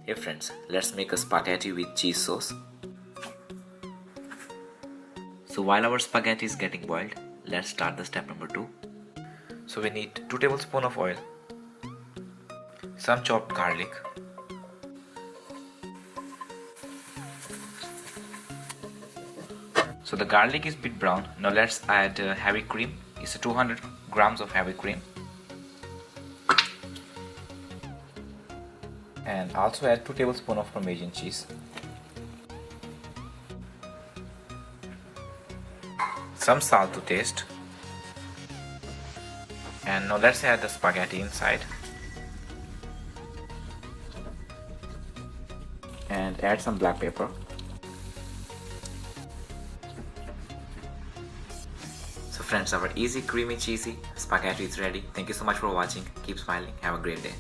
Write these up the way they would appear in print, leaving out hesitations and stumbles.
Hey friends, let's make a spaghetti with cheese sauce. So while our spaghetti is getting boiled, let's start the step number 2. So we need 2 tablespoons of oil, some chopped garlic, so the garlic is a bit brown. Now let's add heavy cream. It's 200 grams of heavy cream. And also add 2 tablespoons of Parmesan cheese. Some salt to taste. And now let's add the spaghetti inside. And add some black pepper. So friends, our easy, creamy, cheesy spaghetti is ready. Thank you so much for watching. Keep smiling. Have a great day.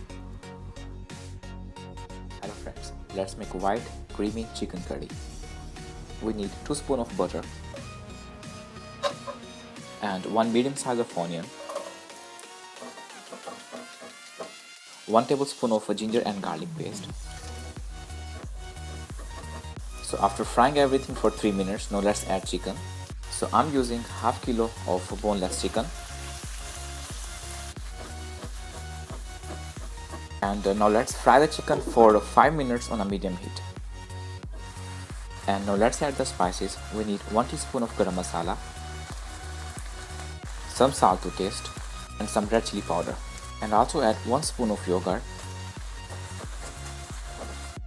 Hello friends, let's make white, creamy chicken curry. We need 2 spoons of butter and 1 medium size of onion, 1 tablespoon of ginger and garlic paste. So after frying everything for 3 minutes, now let's add chicken. So I'm using half kilo of boneless chicken. And now let's fry the chicken for 5 minutes on a medium heat. And now let's add the spices. We need 1 teaspoon of garam masala, some salt to taste, and some red chili powder. And also add 1 spoon of yogurt.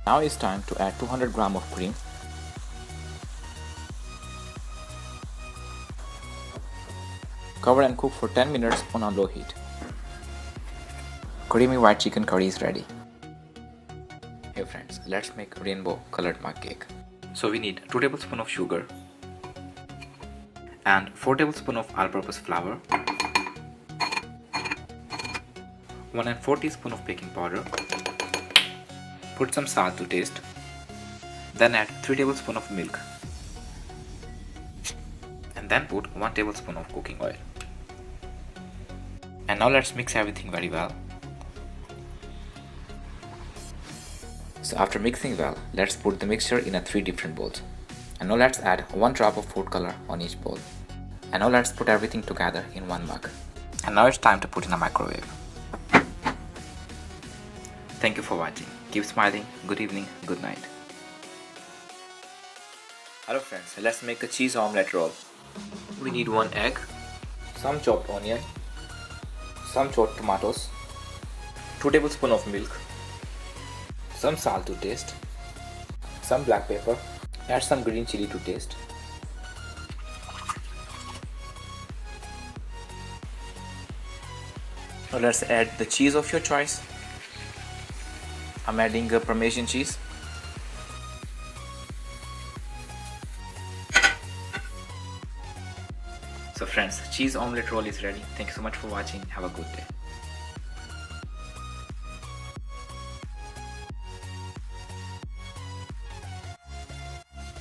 Now it's time to add 200 grams of cream. Cover and cook for 10 minutes on a low heat. Creamy white chicken curry is ready. Hey friends, let's make rainbow colored mug cake. So we need 2 tablespoons of sugar and 4 tablespoons of all-purpose flour, 1 4 teaspoons of baking powder. Put some salt to taste. Then add 3 tablespoons of milk. And then put 1 tablespoon of cooking oil. And now let's mix everything very well. So after mixing well, let's put the mixture in 3 different bowls. And now let's add 1 drop of food color on each bowl. And now let's put everything together in 1 mug. And now it's time to put in a microwave. Thank you for watching. Keep smiling. Good evening. Good night. Hello friends, let's make a cheese omelette roll. We need 1 egg, some chopped onion, some chopped tomatoes, 2 tablespoons of milk, some salt to taste, some black pepper, add some green chili to taste. Now let's add the cheese of your choice. I'm adding a Parmesan cheese. So friends, cheese omelette roll is ready. Thank you so much for watching. Have a good day.